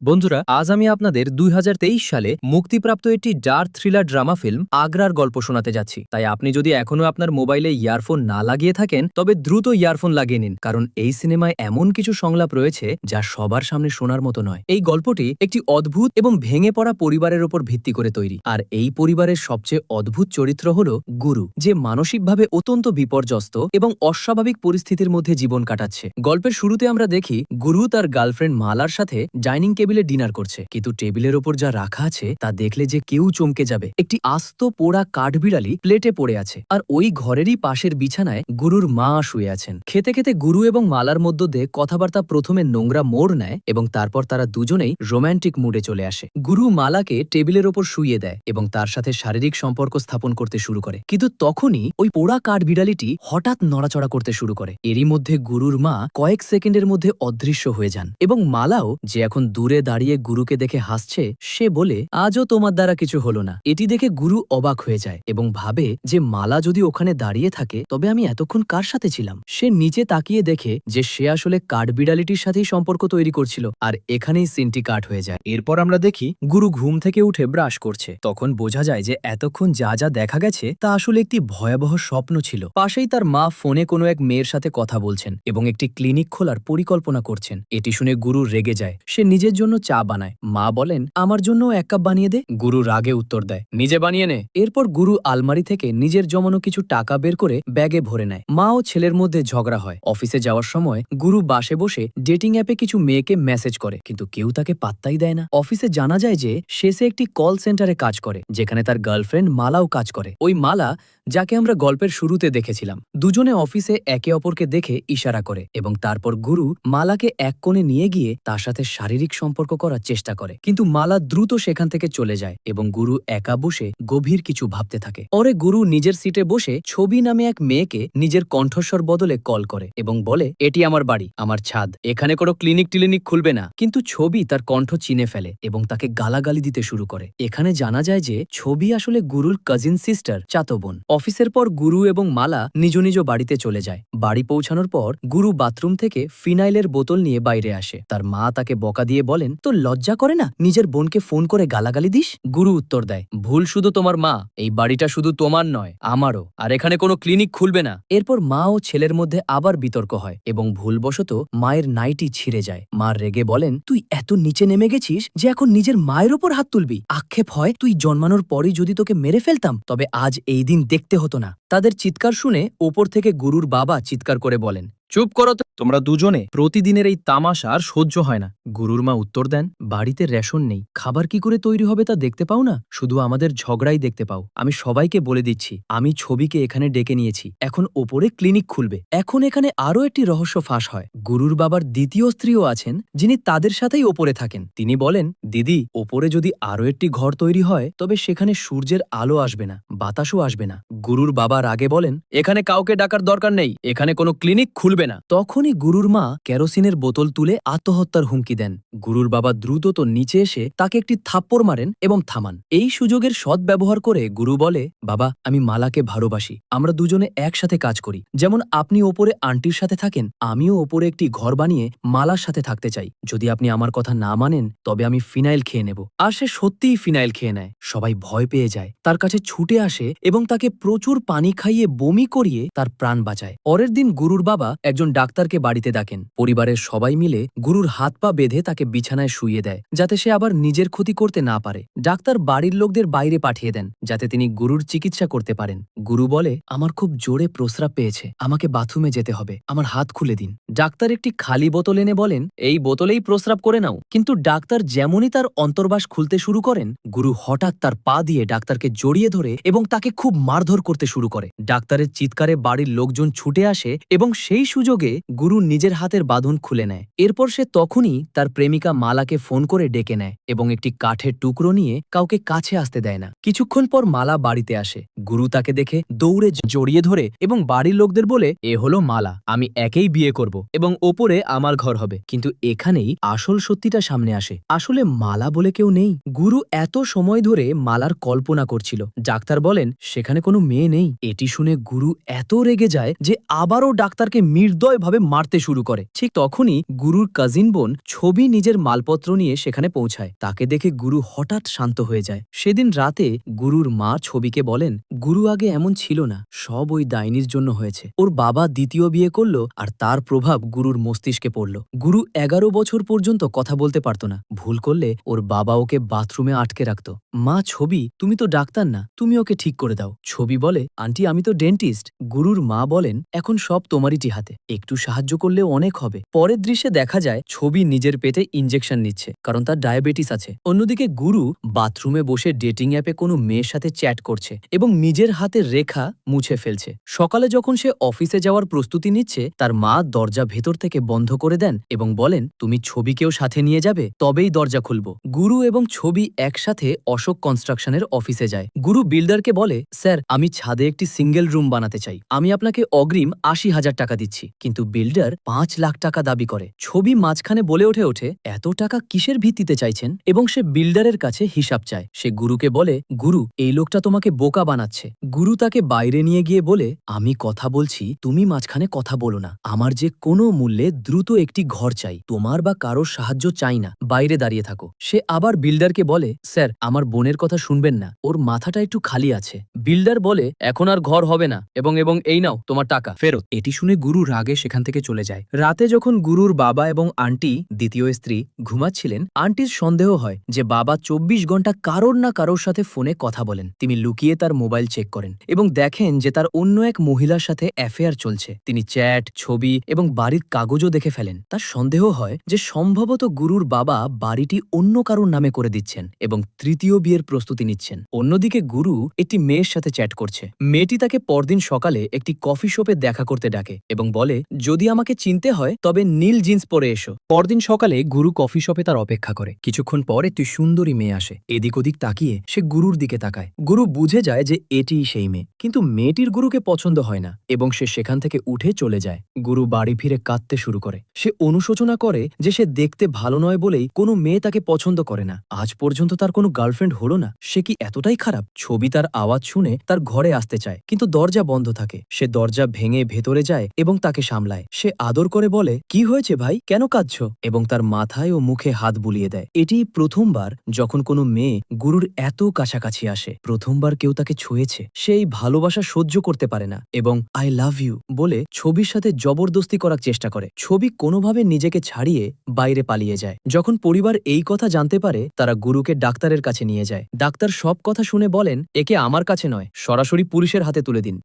বন্ধুরা, আজ আমি আপনাদের ২০২৩ সালে মুক্তিপ্রাপ্ত একটি ডার্ক থ্রিলার ড্রামা ফিল্ম আগ্রার গল্প শোনাতে যাচ্ছি। তাই আপনি যদি এখনো আপনার মোবাইলে ইয়ারফোন না লাগিয়ে থাকেন, তবে দ্রুত ইয়ারফোন লাগিয়ে নিন, কারণ এই সিনেমায় এমন কিছু সংলাপ রয়েছে যা সবার সামনে শোনার মতো নয়। এই গল্পটি একটি অদ্ভুত এবং ভেঙে পড়া পরিবারের উপর ভিত্তি করে তৈরি। আর এই পরিবারের সবচেয়ে অদ্ভুত চরিত্র হল গুরু, যে মানসিকভাবে অত্যন্ত বিপর্যস্ত এবং অস্বাভাবিক পরিস্থিতির মধ্যে জীবন কাটাচ্ছে। গল্পের শুরুতে আমরা দেখি গুরু তার গার্লফ্রেন্ড মালার সাথে ডাইনিং টেবিলে ডিনার করছে, কিন্তু টেবিলের ওপর যা রাখা আছে তা দেখলে যে কেউ চমকে যাবে। একটি আস্ত পোড়া কাঠবিড়ালি প্লেটে পড়ে আছে, আর ওই ঘরেরই পাশের বিছানায় গুরুর মা শুয়ে আছেন। খেতে খেতে গুরু এবং মালার মধ্যে দিয়ে কথাবার্তা প্রথমে নোংরা মোড় নেয় এবং তারপর তারা দুজনেই রোম্যান্টিক মুডে চলে আসে। গুরু মালাকে টেবিলের ওপর শুইয়ে দেয় এবং তার সাথে শারীরিক সম্পর্ক স্থাপন করতে শুরু করে, কিন্তু তখনই ওই পোড়া কাঠবিড়ালিটি হঠাৎ নড়াচড়া করতে শুরু করে। এরই মধ্যে গুরুর মা কয়েক সেকেন্ডের মধ্যে অদৃশ্য হয়ে যান এবং মালাও, যে এখন দূরে দাঁড়িয়ে গুরুকে দেখে হাসছে, সে বলে, আজও তোমার দ্বারা কিছু হলো না। এটি দেখে গুরু অবাক হয়ে যায় এবং ভাবে যে মালা যদি ওখানে দাঁড়িয়ে থাকে তবে আমি এতক্ষণ কার সাথে ছিলাম। সে নিচে তাকিয়ে দেখে যে সে আসলে কাঠবিড়ালিটির সাথেই সম্পর্ক তৈরি করছিল, আর এখানেই সিনটি কাট হয়ে যায়। এরপর আমরা দেখি গুরু ঘুম থেকে উঠে ব্রাশ করছে। তখন বোঝা যায় যে এতক্ষণ যা যা দেখা গেছে তা আসলে একটি ভয়াবহ স্বপ্ন ছিল। পাশেই তার মা ফোনে কোনো এক মেয়ের সাথে কথা বলছেন এবং একটি ক্লিনিক খোলার পরিকল্পনা করছেন। এটি শুনে গুরু রেগে যায়। সে নিজের জন্য চা বানায়। মা বলেন, আমার জন্য 1 কাপ বানিয়ে দে। গুরু রাগে উত্তর দেয়, নিজে বানিয়ে নে। এরপর গুরু আলমারি থেকে নিজের জমানো কিছু টাকা বের করে ব্যাগে ভরে নেয়। মা ও ছেলের মধ্যে ঝগড়া হয়। অফিসে যাওয়ার সময় গুরু বাসে বসে ডেটিং অ্যাপে কিছু মেয়েকে মেসেজ করে, কিন্তু কেউ তাকে পাত্তাই দেয় না। অফিসে জানা যায় যে শেষে একটি কল সেন্টারে কাজ করে, যেখানে তার গার্লফ্রেন্ড মালাও কাজ করে। ওই মালা, যাকে আমরা গল্পের শুরুতে দেখেছিলাম। দুজনে অফিসে একে অপরকে দেখে ইশারা করে এবং তারপর গুরু মালাকে এক কোণে নিয়ে গিয়ে তার সাথে শারীরিক সম্পর্ক করার চেষ্টা করে, কিন্তু মালা দ্রুত সেখান থেকে চলে যায় এবং গুরু একা বসে গভীর কিছু ভাবতে থাকে। পরে গুরু নিজের সিটে বসে ছবি নামে এক মেয়েকে নিজের কণ্ঠস্বর বদলে কল করে এবং বলে, এটি আমার বাড়ি, আমার ছাদ, এখানে কোনো ক্লিনিক টিলিনিক খুলবে না। কিন্তু ছবি তার কণ্ঠ চিনে ফেলে এবং তাকে গালাগালি দিতে শুরু করে। এখানে জানা যায় যে ছবি আসলে গুরুর কাজিন সিস্টার, চাতো বোন। অফিসের পর গুরু এবং মালা নিজ নিজ বাড়িতে চলে যায়। বাড়ি পৌঁছানোর পর গুরু বাথরুম থেকে ফিনাইলের বোতল নিয়ে বাইরে আসে। তার মা তাকে বকা দিয়ে বলেন, তো লজ্জা করে না নিজের বোনকে ফোন করে গালাগালি দিস? গুরু উত্তর দেয়, ভুল শুধু তোমার মা, এই বাড়িটা শুধু তোমার নয়, আমারও, আর এখানে কোনো ক্লিনিক খুলবে না। এরপর মা ও ছেলের মধ্যে আবার বিতর্ক হয় এবং ভুলবশত মায়ের নাইটি ছিঁড়ে যায়। মা রেগে বলেন, তুই এত নিচে নেমে গেছিস যে এখন নিজের মায়ের ওপর হাত তুলবি? আক্ষেপ হয় তুই জন্মানোর পরই যদি তোকে মেরে ফেলতাম তবে আজ এই দিন দেখতে হতো না। তাদের চিৎকার শুনে ওপর থেকে গুরুর বাবা চিৎকার করে বলেন, চুপ করো তো, তোমরা দুজনে, প্রতিদিনের এই তামাশা আর সহ্য হয় না। গুরুর মা উত্তর দেন, বাড়িতে রেশন নেই, খাবার কি করে তৈরি হবে তা দেখতে পাও না? শুধু আমাদের ঝগড়াই দেখতে পাও। আমি সবাইকে বলে দিচ্ছি, আমি ছবিকে এখানে ডেকে নিয়েছি, এখন ওপরে ক্লিনিক খুলবে। এখন এখানে আরও একটি রহস্য ফাঁস হয়। গুরুর বাবার দ্বিতীয় স্ত্রীও আছেন, যিনি তাদের সাথেই ওপরে থাকেন। তিনি বলেন, দিদি, ওপরে যদি আরও একটি ঘর তৈরি হয় তবে সেখানে সূর্যের আলো আসবে না, বাতাসও আসবে না। গুরুর বাবা রাগে বলেন, এখানে কাউকে ডাকার দরকার নেই, এখানে কোনো ক্লিনিক খুলবে না। তখনই গুরুর মা কেরোসিনের বোতল তুলে আত্মহত্যার হুমকি দেন। গুরুর বাবা দ্রুত নিচে এসে তাকে একটি থাপ্পড় মারেন এবং থামান। এই সুযোগের সদ্ব্যবহার করে গুরু বলে, বাবা, আমি মালাকে ভালোবাসি, আমরা দুজনে একসাথে কাজ করি। যেমন আপনি ওপরে আন্টির সাথে থাকেন, আমিও ওপরে একটি ঘর বানিয়ে মালার সাথে থাকতে চাই। যদি আপনি আমার কথা না মানেন তবে আমি ফিনাইল খেয়ে নেব। আর সে সত্যিই ফিনাইল খেয়ে নেয়। সবাই ভয় পেয়ে যায়, তার কাছে ছুটে আসে এবং তাকে প্রচুর পানি খাইয়ে বমি করিয়ে তার প্রাণ বাঁচায়। পরের দিন গুরুর বাবা একজন ডাক্তারকে বাড়িতে ডাকেন। পরিবারের সবাই মিলে গুরুর হাত পা বেঁধে তাকে বিছানায় শুইয়ে দেয়, যাতে সে আবার নিজের ক্ষতি করতে না পারে। ডাক্তার বাড়ির লোকদের বাইরে পাঠিয়ে দেন, যাতে তিনি গুরুর চিকিৎসা করতে পারেন। গুরু বলে, আমার খুব জোরে প্রস্রাব পেয়েছে, আমাকে বাথরুমে যেতে হবে, আমার হাত খুলে দিন। ডাক্তার একটি খালি বোতল এনে বলেন, এই বোতলেই প্রস্রাব করে নাও। কিন্তু ডাক্তার যেমনই তার অন্তর্বাস খুলতে শুরু করেন, গুরু হঠাৎ তার পা দিয়ে ডাক্তারকে জড়িয়ে ধরে এবং তাকে খুব মারধর করতে শুরু করে। ডাক্তারের চিৎকারে বাড়ির লোকজন ছুটে আসে এবং সেই সুযোগে গুরু নিজের হাতের বাঁধন খুলে নেয়। এরপর সে তখনই তার প্রেমিকা মালাকে ফোন করে ডেকে নেয় এবং একটি কাঠের টুকরো নিয়ে কাউকে কাছে আসতে দেয় না। কিছুক্ষণ পর মালা বাড়িতে আসে। গুরু তাকে দেখে দৌড়ে জড়িয়ে ধরে এবং বাড়ির লোকদের বলে, এ হলো মালা, আমি একেই বিয়ে করব এবং ওপরে আমার ঘর হবে। কিন্তু এখানেই আসল সত্যিটা সামনে আসে। আসলে মালা বলে কেউ নেই। গুরু এত সময় ধরে মালার কল্পনা করছিল। ডাক্তার বলেন, সেখানে কোনো মেয়ে নেই। এটি শুনে গুরু এত রেগে যায় যে আবারও ডাক্তারকে নির্দয়ভাবে মারতে শুরু করে। ঠিক তখনই গুরুর কাজিন বোন ছবি নিজের মালপত্র নিয়ে সেখানে পৌঁছায়। তাকে দেখে গুরু হঠাৎ শান্ত হয়ে যায়। সেদিন রাতে গুরুর মা ছবিকে বলেন, গুরু আগে এমন ছিল না, সব ওই ডাইনির জন্য হয়েছে। ওর বাবা দ্বিতীয় বিয়ে করলো আর তার প্রভাব গুরুর মস্তিষ্কে পড়ল। গুরু 11 বছর পর্যন্ত কথা বলতে পারত না। ভুল করলে ওর বাবা ওকে বাথরুমে আটকে রাখত। মা, ছবি, তুমি তো ডাক্তার না, তুমি ওকে ঠিক করে দাও। ছবি বলে, আন্টি আমি তো ডেন্টিস্ট। গুরুর মা বলেন, এখন সব তোমারই হাতে, একটু সাহায্য করলে অনেক হবে। পরের দৃশ্যে দেখা যায় ছবি নিজের পেটে ইনজেকশন নিচ্ছে, কারণ তার ডায়াবেটিস আছে। অন্যদিকে গুরু বাথরুমে বসে ডেটিং অ্যাপে কোনো মেয়ের সাথে চ্যাট করছে এবং নিজের হাতের রেখা মুছে ফেলছে। সকালে যখন সে অফিসে যাওয়ার প্রস্তুতি নিচ্ছে, তার মা দরজা ভেতর থেকে বন্ধ করে দেন এবং বলেন, তুমি ছবিকেও সাথে নিয়ে যাবে, তবেই দরজা খুলব। গুরু এবং ছবি একসাথে অশোক কনস্ট্রাকশনের অফিসে যায়। গুরু বিল্ডারকে বলে, স্যার আমি ছাদে একটি সিঙ্গেল রুম বানাতে চাই, আমি আপনাকে অগ্রিম 80,000 টাকা দিচ্ছি। কিন্তু বিল্ডার 5 লাখ টাকা দাবি করে। ছবি মাঝখানে বলে ওঠে এত টাকা কিসের ভিত্তিতে চাইছেন, এবং সে বিল্ডারের কাছে হিসাব চায়। সে গুরুকে বলে, গুরু এই লোকটা তোমাকে বোকা বানাচ্ছে। গুরু তাকে বাইরে নিয়ে গিয়ে বলে, আমি কথা বলছি, তুমি মাঝখানে কথা বলো না। আমার যে কোনো মূল্যে দ্রুত একটি ঘর চাই, তোমার বা কারোর সাহায্য চাই না, বাইরে দাঁড়িয়ে থাকো। সে আবার বিল্ডারকে বলে, স্যার আমার বোনের কথা শুনবেন না, ওর মাথাটা একটু খালি আছে। বিল্ডার বলে, এখন আর ঘর হবে না, এবং এই নাও তোমার টাকা ফেরত। এটি শুনে গুরু রাগে সেখান থেকে চলে যায়। রাতে যখন গুরুর বাবা এবং আন্টি, দ্বিতীয় স্ত্রী, ঘুমাচ্ছিলেন, আন্টির সন্দেহ হয় যে বাবা 24 ঘন্টা কারোর না কারোর সাথে ফোনে কথা বলেন। তিনি লুকিয়ে তার মোবাইল চেক করেন এবং দেখেন যে তার অন্য এক মহিলার সাথে অ্যাফেয়ার চলছে। তিনি চ্যাট, ছবি এবং বাড়ির কাগজও দেখে ফেলেন। তার সন্দেহ হয় যে সম্ভবত গুরুর বাবা বাড়িটি অন্য কারোর নামে করে দিচ্ছেন এবং তৃতীয় বিয়ের প্রস্তুতি নিচ্ছেন। অন্যদিকে গুরু একটি মেয়ের সাথে চ্যাট করছে। মেয়েটি তাকে পরদিন সকালে একটি কফি শপে দেখা করতে ডাকে এবং বলে, যদি আমাকে চিনতে হয় তবে নীল জিন্স পরে এসো। পরদিন সকালে গুরু কফি শপে তার অপেক্ষা করে। কিছুক্ষণ পর একটি সুন্দরী মেয়ে আসে। এদিক ওদিক তাকিয়ে সে গুরুর দিকে তাকায়। গুরু বুঝে যায় যে এটিই সেই মেয়ে, কিন্তু মেয়েটির গুরুকে পছন্দ হয় না এবং সে সেখান থেকে উঠে চলে যায়। গুরু বাড়ি ফিরে কাঁদতে শুরু করে। সে অনুশোচনা করে যে সে দেখতে ভালো নয় বলেই কোনো মেয়ে তাকে পছন্দ করে না। আজ পর্যন্ত তার কোনো গার্লফ্রেন্ড হলো না। সে কি এতটাই খারাপ? ছবি তার আওয়াজ শুনে তার ঘরে আসতে চায়, কিন্তু দরজা বন্ধ থাকে। সে দরজা ভেঙে ভেতরে যায় এবং তাকে সামলায়। সে আদর করে বলে, কি হয়েছে ভাই, কেন কাঁদছ? এবং তার মাথায় ও মুখে হাত বুলিয়ে দেয়। এটি প্রথমবার যখন কোনো মেয়ে গুরুর এত কাছাকাছি আসে। প্রথমবার কেউ তাকে ছুঁয়েছে। সে এই ভালোবাসা সহ্য করতে পারে না এবং আই লাভ ইউ বলে ছবির সাথে জবরদস্তি করার চেষ্টা করে। ছবি কোনোভাবে নিজেকে ছাড়িয়ে বাইরে পালিয়ে যায়। যখন পরিবার এই কথা জানতে পারে, তারা গুরুকে ডাক্তারের কাছে নিয়ে যায়। ডাক্তার সব কথা শুনে বলেন, একে আমার কাছে নয়, সরাসরি পুলিশের হাতে তুলে দিন।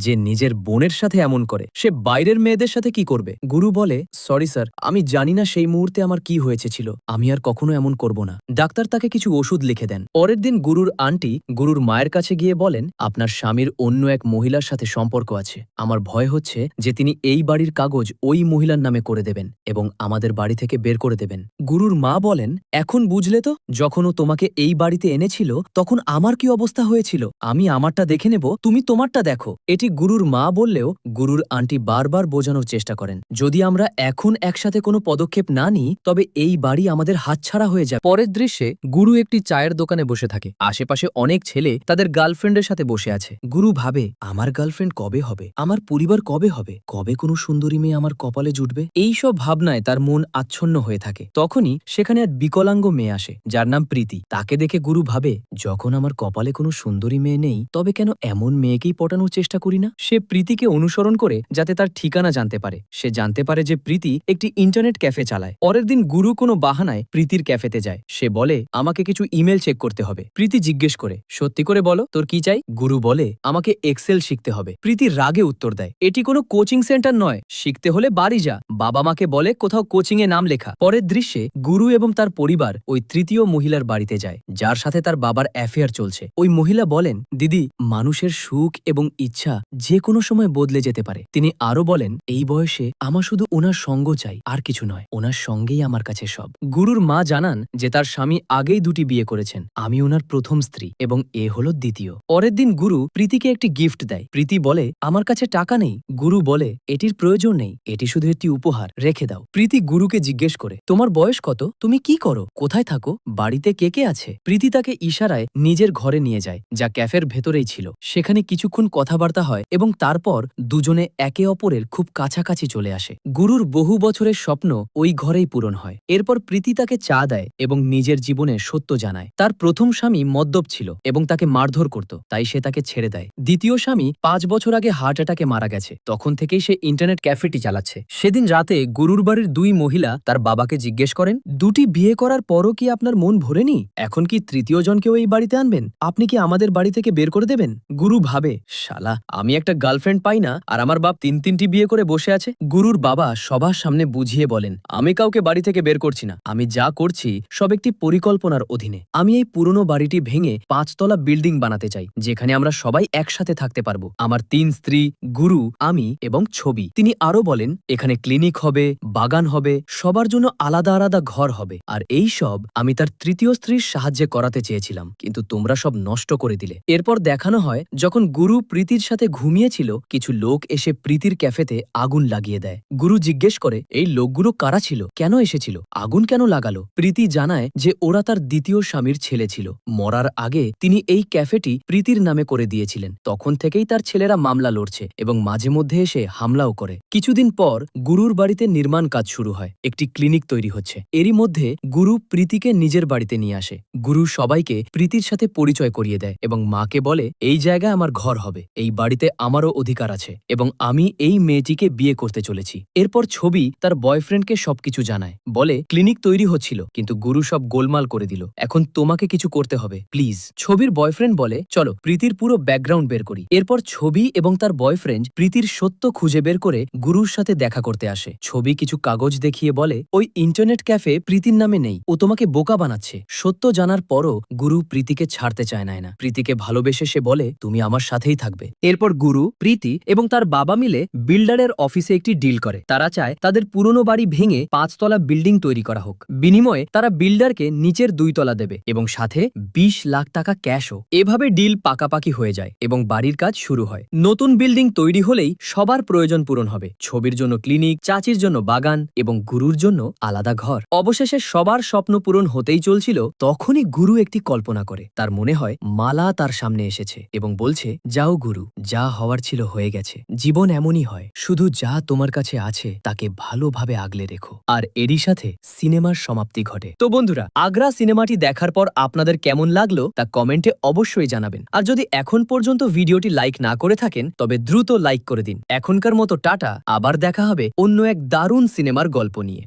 যে নিজের বোনের সাথে এমন করে, সে বাইরের মেয়েদের সাথে কি করবে? গুরু বলে, সরি স্যার, আমি জানি না সেই মুহূর্তে আমার কি হয়েছিল, আমি আর কখনো এমন করব না। ডাক্তার তাকে কিছু ওষুধ লিখে দেন। পরের দিন গুরুর আন্টি গুরুর মায়ের কাছে গিয়ে বলেন, আপনার স্বামীর অন্য এক মহিলার সাথে সম্পর্ক আছে। আমার ভয় হচ্ছে যে তিনি এই বাড়ির কাগজ ওই মহিলার নামে করে দেবেন এবং আমাদের বাড়ি থেকে বের করে দেবেন। গুরুর মা বলেন, এখন বুঝলে তো, যখন ও তোমাকে এই বাড়িতে এনেছিল তখন আমার কি অবস্থা হয়েছিল। আমি আমারটা দেখে নেব, তুমি তোমারটা দেখো। এটি গুরুর মা বললেও গুরুর আন্টি বারবার বোঝানোর চেষ্টা করেন, যদি আমরা এখন একসাথে কোনো পদক্ষেপ না নিই তবে এই বাড়ি আমাদের হাতছাড়া হয়ে যায়। পরের দৃশ্যে গুরু একটি চায়ের দোকানে বসে থাকে। আশেপাশে অনেক ছেলে তাদের গার্লফ্রেন্ডের সাথে বসে আছে। গুরু ভাবে, আমার গার্লফ্রেন্ড কবে হবে, আমার পরিবার কবে হবে, কবে কোনো সুন্দরী মেয়ে আমার কপালে জুটবে। এইসব ভাবনায় তার মন আচ্ছন্ন হয়ে থাকে। তখনই সেখানে এক বিকলাঙ্গ মেয়ে আসে, যার নাম প্রীতি। তাকে দেখে গুরু ভাবে, যখন আমার কপালে কোনো সুন্দরী মেয়ে নেই তবে কেন এমন মেয়েকেই পটানোর চেষ্টা করি না। সে প্রীতিকে অনুসরণ করে যাতে তার ঠিকানা জানতে পারে। সে জানতে পারে যে প্রীতি একটি ইন্টারনেট ক্যাফে চালায়। পরের দিন গুরু কোনো বাহানায় প্রীতির ক্যাফেতে যায়। সে বলে, আমাকে কিছু ইমেল চেক করতে হবে। প্রীতি জিজ্ঞেস করে, সত্যি করে বলো তোর কি চাই? গুরু বলে, আমাকে এক্সেল শিখতে হবে। প্রীতি রাগে উত্তর দেয়, এটি কোনো কোচিং সেন্টার নয়, শিখতে হলে বাড়ি যা, বাবা মাকে বলে কোথাও কোচিং এ নাম লেখা। পরের দৃশ্যে গুরু এবং তার পরিবার ওই তৃতীয় মহিলার বাড়িতে যায়, যার সাথে তার বাবার অ্যাফেয়ার চলছে। ওই মহিলা বলেন, দিদি, মানুষের সুখ এবং ইচ্ছা যে কোনো সময় বদলে যেতে পারে। তিনি আরো বলেন, এই বয়সে আমার শুধু ওনার সঙ্গ চাই, আর কিছু নয়, ওনার সঙ্গেই আমার কাছে সব। গুরুর মা জানান যে তার স্বামী আগেই 2টি বিয়ে করেছেন, আমি ওনার প্রথম স্ত্রী এবং এ হলো দ্বিতীয়। পরের দিন গুরু প্রীতিকে একটি গিফট দেয়। প্রীতি বলে, আমার কাছে টাকা নেই। গুরু বলে, এটির প্রয়োজন নেই, এটি শুধু একটি উপহার, রেখে দাও। প্রীতি গুরুকে জিজ্ঞেস করে, তোমার বয়স কত, তুমি কি করো, কোথায় থাকো, বাড়িতে কে কে আছে? প্রীতি তাকে ইশারায় নিজের ঘরে নিয়ে যায়, যা ক্যাফের ভেতরেই ছিল। সেখানে কিছুক্ষণ কথাবার্তা হয় এবং তারপর দুজনে একে অপরের খুব কাছাকাছি চলে আসে। গুরুর বহু বছরের স্বপ্ন ওই ঘরেই পূরণ হয়। এরপর প্রীতি তাকে চা দেয় এবং নিজের জীবনে সত্য জানায়। তার প্রথম স্বামী মদ্যপ ছিল এবং তাকে মারধর করত, তাই সে তাকে ছেড়ে দেয়। দ্বিতীয় স্বামী 5 বছর আগে হার্ট অ্যাটাকে মারা গেছে। তখন থেকেই সে ইন্টারনেট ক্যাফেটি চালাচ্ছে। সেদিন রাতে গুরুর বাড়ির 2 মহিলা তার বাবাকে জিজ্ঞেস করেন, 2টি বিয়ে করার পরও কি আপনার মন ভরেনি? এখন কি তৃতীয় জনকেও এই বাড়িতে আনবেন? আপনি কি আমাদের বাড়ি থেকে বের করে দেবেন? গুরু ভাবে, শালা, আমি একটা গার্লফ্রেন্ড পাই না আর আমার বাপ 3টি বিয়ে করে বসে আছে। গুরুর বাবা সবার সামনে বুঝিয়ে বলেন, আমি কাউকে বাড়ি থেকে বের করছি না। আমি যা করছি সব একটি পরিকল্পনার অধীনে। আমি এই পুরনো বাড়িটি ভেঙে 5 তলা বিল্ডিং বানাতে চাই, যেখানে আমরা সবাই একসাথে থাকতে পারবো। আমার 3 স্ত্রী, গুরু, আমি এবং ছবি। তিনি আরো বলেন, এখানে ক্লিনিক হবে, বাগান হবে, সবার জন্য আলাদা আলাদা ঘর হবে। আর এই সব আমি তার তৃতীয় স্ত্রীর সাহায্যে করাতে চেয়েছিলাম, কিন্তু তোমরা সব নষ্ট করে দিলে। এরপর দেখানো হয় যখন গুরু প্রীতির সাথে ঘুমিয়েছিল, কিছু লোক এসে প্রীতির ক্যাফেতে আগুন লাগিয়ে দেয়। গুরু জিজ্ঞেস করে, এই লোকগুলো কারা ছিল, কেন এসেছিল, আগুন কেন লাগালো? প্রীতি জানায় যে ওরা তার দ্বিতীয় স্বামীর ছেলে ছিল। মরার আগে তিনি এই ক্যাফেটি প্রীতির নামে করে দিয়েছিলেন। তখন থেকেই তার ছেলেরা মামলা লড়ছে এবং মাঝে মধ্যে এসে হামলাও করে। কিছুদিন পর গুরুর বাড়িতে নির্মাণ কাজ শুরু হয়। একটি ক্লিনিক তৈরি হচ্ছে। এরই মধ্যে গুরু প্রীতিকে নিজের বাড়িতে নিয়ে আসে। গুরু সবাইকে প্রীতির সাথে পরিচয় করিয়ে দেয় এবং মাকে বলে, এই জায়গায় আমার ঘর হবে, এই বাড়িতে আমারও অধিকার আছে এবং আমি এই মেয়েটিকে বিয়ে করতে চলেছি। এরপর ছবি তার বয়ফ্রেন্ডকে সবকিছু জানায়, বলে ক্লিনিক তৈরি হচ্ছিল কিন্তু গুরু সব গোলমাল করে দিল, এখন তোমাকে কিছু করতে হবে প্লিজ। ছবির বয়ফ্রেন্ড বলে, চলো প্রীতির পুরো ব্যাকগ্রাউন্ড বের করি। এরপর ছবি এবং তার বয়ফ্রেন্ড প্রীতির সত্য খুঁজে বের করে গুরুর সাথে দেখা করতে আসে। ছবি কিছু কাগজ দেখিয়ে বলে, ওই ইন্টারনেট ক্যাফে প্রীতির নামে নেই, ও তোমাকে বোকা বানাচ্ছে। সত্য জানার পরও গুরু প্রীতিকে ছাড়তে চায় না। প্রীতিকে ভালোবেসে সে বলে, তুমি আমার সাথেই থাকবে। এরপর গুরু, প্রীতি এবং তার বাবা মিলে বিল্ডারের অফিসে একটি ডিল করে। তারা চায় তাদের পুরনো বাড়ি ভেঙে 5 তলা বিল্ডিং তৈরি করা হোক। বিনিময়ে তারা বিল্ডারকে নিচের 2 তলা দেবে এবং সাথে 20 লাখ টাকা ক্যাশও। এভাবে ডিল পাকাপাকি হয়ে যায় এবং বাড়ির কাজ শুরু হয়। নতুন বিল্ডিং তৈরি হলেই সবার প্রয়োজন পূরণ হবে। ছবির জন্য ক্লিনিক, চাচির জন্য বাগান এবং গুরুর জন্য আলাদা ঘর। অবশেষে সবার স্বপ্ন পূরণ হতেই চলছিল, তখনই গুরু একটি কল্পনা করে। তার মনে হয় মালা তার সামনে এসেছে এবং বলছে, যাও গুরু, যা হওয়ার ছিল হয়ে গেছে। জীবন এমনই হয়, শুধু যা তোমার কাছে আছে তাকে ভালোভাবে আগলে রেখো। আর এরই সাথে সিনেমার সমাপ্তি ঘটে। তো বন্ধুরা, আগ্রা সিনেমাটি দেখার পর আপনাদের কেমন লাগলো তা কমেন্টে অবশ্যই জানাবেন। আর যদি এখন পর্যন্ত ভিডিওটি লাইক না করে থাকেন তবে দ্রুত লাইক করে দিন। এখনকার মতো টাটা, আবার দেখা হবে অন্য এক দারুণ সিনেমার গল্প নিয়ে।